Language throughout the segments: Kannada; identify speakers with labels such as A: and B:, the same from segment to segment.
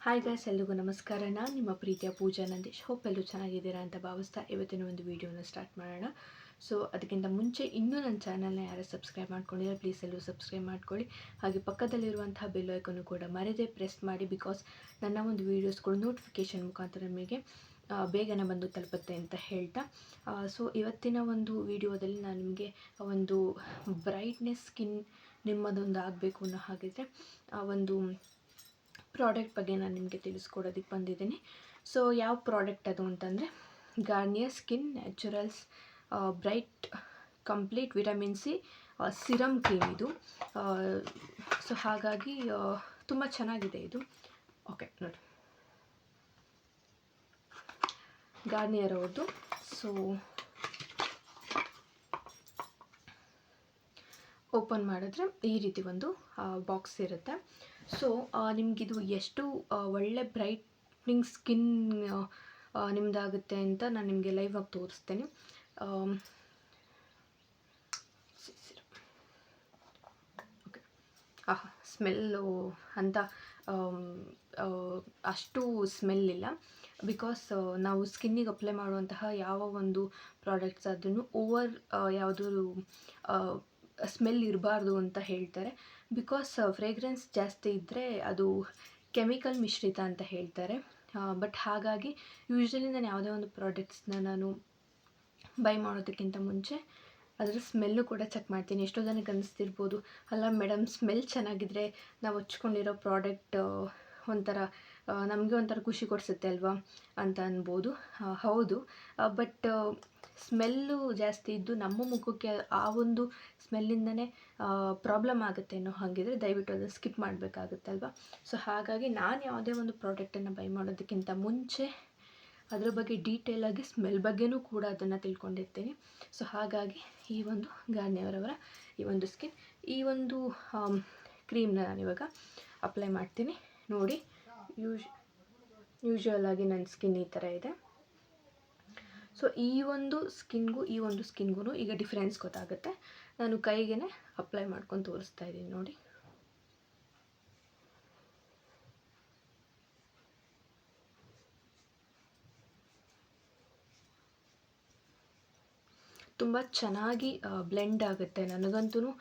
A: ಹಾಯ್ ಗೈಸ್, ಎಲ್ರಿಗೂ ನಮಸ್ಕಾರ. ನಾನು ನಿಮ್ಮ ಪ್ರೀತಿಯ ಪೂಜಾ ನಂದೀಶ್. ಹೋಪ್ ಎಲ್ಲರೂ ಚೆನ್ನಾಗಿದ್ದೀರಾ ಅಂತ ಭಾವಿಸ್ತಾ ಇವತ್ತಿನ ಒಂದು ವೀಡಿಯೋನ ಸ್ಟಾರ್ಟ್ ಮಾಡೋಣ. ಸೊ ಅದಕ್ಕಿಂತ ಮುಂಚೆ ಇನ್ನೂ ನನ್ನ ಚಾನಲ್ನ ಯಾರು ಸಬ್ಸ್ಕ್ರೈಬ್ ಮಾಡ್ಕೊಂಡಿಲ್ಲ, ಪ್ಲೀಸ್ ಎಲ್ಲರೂ ಸಬ್ಸ್ಕ್ರೈಬ್ ಮಾಡ್ಕೊಳ್ಳಿ. ಹಾಗೆ ಪಕ್ಕದಲ್ಲಿರುವಂತಹ ಬೆಲ್ ಐಕನ್ನು ಕೂಡ ಮರೆದೇ ಪ್ರೆಸ್ ಮಾಡಿ, ಬಿಕಾಸ್ ನನ್ನ ಒಂದು ವೀಡಿಯೋಸ್ಗಳು ನೋಟಿಫಿಕೇಷನ್ ಮುಖಾಂತರ ನಿಮಗೆ ಬೇಗನೆ ಬಂದು ತಲುಪುತ್ತೆ ಅಂತ ಹೇಳ್ತಾ, ಸೊ ಇವತ್ತಿನ ಒಂದು ವಿಡಿಯೋದಲ್ಲಿ ನಾನು ನಿಮಗೆ ಒಂದು ಬ್ರೈಟ್ನೆಸ್ ಸ್ಕಿನ್ ನಿಮ್ಮದೊಂದು ಆಗಬೇಕು ಅನ್ನೋ ಹಾಗಿದ್ರೆ ಒಂದು ಪ್ರಾಡಕ್ಟ್ ಬಗ್ಗೆ ನಾನು ನಿಮಗೆ ತಿಳಿಸ್ಕೊಡೋದಕ್ಕೆ ಬಂದಿದ್ದೀನಿ. ಸೊ ಯಾವ ಪ್ರಾಡಕ್ಟ್ ಅದು ಅಂತಂದರೆ Garnier skin naturals bright complete vitamin C serum cream ಇದು. ಸೊ ಹಾಗಾಗಿ ತುಂಬ ಚೆನ್ನಾಗಿದೆ ಇದು. ಓಕೆ ನೋಡಿ, ಗಾರ್ನಿಯರ್ ಅವ್ರದ್ದು. ಸೊ ಓಪನ್ ಮಾಡಿದ್ರೆ ಈ ರೀತಿ ಒಂದು ಬಾಕ್ಸ್ ಇರುತ್ತೆ. ಸೊ ನಿಮಗಿದು ಎಷ್ಟು ಒಳ್ಳೆ ಬ್ರೈಟ್ನಿಂಗ್ ಸ್ಕಿನ್ ನಿಮ್ಮದಾಗುತ್ತೆ ಅಂತ ನಾನು ನಿಮಗೆ ಲೈವ್ ಆಗಿ ತೋರಿಸ್ತೇನೆ. ಓಕೆ, ಸ್ಮೆಲ್ಲು ಅಂತ ಅಷ್ಟು ಸ್ಮೆಲ್ ಇಲ್ಲ, ಬಿಕಾಸ್ ನಾವು ಸ್ಕಿನ್ನಿಗೆ ಅಪ್ಲೈ ಮಾಡುವಂತಹ ಯಾವ ಒಂದು ಪ್ರಾಡಕ್ಟ್ಸ್ ಅದನ್ನು ಓವರ್ ಯಾವುದೂ ಸ್ಮೆಲ್ ಇರಬಾರ್ದು ಅಂತ ಹೇಳ್ತಾರೆ. ಬಿಕಾಸ್ ಫ್ರೇಗ್ರೆನ್ಸ್ ಜಾಸ್ತಿ ಇದ್ದರೆ ಅದು ಕೆಮಿಕಲ್ ಮಿಶ್ರಿತ ಅಂತ ಹೇಳ್ತಾರೆ. ಬಟ್ ಹಾಗಾಗಿ ಯೂಶ್ವಲಿ ನಾನು ಯಾವುದೇ ಒಂದು ಪ್ರಾಡಕ್ಟ್ಸ್ನ ನಾನು ಬೈ ಮಾಡೋದಕ್ಕಿಂತ ಮುಂಚೆ ಅದರ ಸ್ಮೆಲ್ಲು ಕೂಡ ಚೆಕ್ ಮಾಡ್ತೀನಿ. ಎಷ್ಟೋ ಜನಕ್ಕೆ ಅನ್ನಿಸ್ತಿರ್ಬೋದು, ಅಲ್ಲ ಮೇಡಮ್ ಸ್ಮೆಲ್ ಚೆನ್ನಾಗಿದ್ದರೆ ನಾವು ಹಚ್ಕೊಂಡಿರೋ ಪ್ರಾಡಕ್ಟ್ ಒಂಥರ ನಮಗೆ ಒಂಥರ ಖುಷಿ ಕೊಡಿಸುತ್ತೆ ಅಲ್ವಾ ಅಂತ ಅನ್ಬೋದು. ಹೌದು, ಬಟ್ ಸ್ಮೆಲ್ಲು ಜಾಸ್ತಿ ಇದ್ದು ನಮ್ಮ ಮುಖಕ್ಕೆ ಆ ಒಂದು ಸ್ಮೆಲ್ಲಿಂದನೇ ಪ್ರಾಬ್ಲಮ್ ಆಗುತ್ತೆ ಅನ್ನೋ ಹಾಗಿದ್ರೆ ದಯವಿಟ್ಟು ಅದನ್ನು ಸ್ಕಿಪ್ ಮಾಡಬೇಕಾಗುತ್ತಲ್ವ. ಸೊ ಹಾಗಾಗಿ ನಾನು ಯಾವುದೇ ಒಂದು ಪ್ರಾಡಕ್ಟನ್ನು ಬೈ ಮಾಡೋದಕ್ಕಿಂತ ಮುಂಚೆ ಅದರ ಬಗ್ಗೆ ಡೀಟೇಲಾಗಿ ಸ್ಮೆಲ್ ಬಗ್ಗೆನೂ ಕೂಡ ಅದನ್ನು ತಿಳ್ಕೊಂಡಿರ್ತೀನಿ. ಸೊ ಹಾಗಾಗಿ ಈ ಒಂದು ಗಾರ್ನಿಯರ್ ಅವರ ಈ ಒಂದು ಸ್ಕಿನ್ ಈ ಒಂದು ಕ್ರೀಮ್ನ ನಾನಿವಾಗ ಅಪ್ಲೈ ಮಾಡ್ತೀನಿ. ನೋಡಿ, ಯೂಶ್ವಲ್ ಆಗಿ ನನ್ನ ಸ್ಕಿನ್ ಈ ಥರ ಇದೆ. ಸೊ ಈ ಒಂದು ಸ್ಕಿನ್ಗೂ ಈಗ ಡಿಫ್ರೆನ್ಸ್ ಗೊತ್ತಾಗುತ್ತೆ. ನಾನು ಕೈಗೆ ಅಪ್ಲೈ ಮಾಡ್ಕೊಂಡು ತೋರಿಸ್ತಾ ಇದ್ದೀನಿ ನೋಡಿ. ತುಂಬ ಚೆನ್ನಾಗಿ ಬ್ಲೆಂಡ್ ಆಗುತ್ತೆ. ನನಗಂತೂ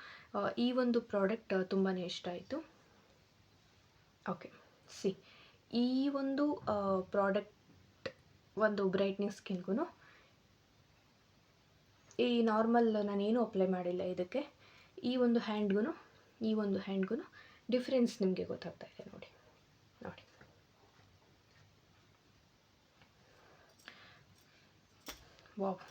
A: ಈ ಒಂದು ಪ್ರಾಡಕ್ಟ್ ತುಂಬಾ ಇಷ್ಟ ಆಯಿತು. ಓಕೆ, ಈ ಒಂದು ಪ್ರಾಡಕ್ಟ್ ಒಂದು ಬ್ರೈಟ್ನಿಂಗ್ ಸ್ಕಿನ್ಗೂ ಈ ನಾರ್ಮಲ್ ನಾನೇನು ಅಪ್ಲೈ ಮಾಡಿಲ್ಲ ಇದಕ್ಕೆ, ಈ ಒಂದು ಹ್ಯಾಂಡ್ಗೂ ಡಿಫ್ರೆನ್ಸ್ ನಿಮಗೆ ಗೊತ್ತಾಗ್ತಾ ಇದೆ ನೋಡಿ. ವಾವ್,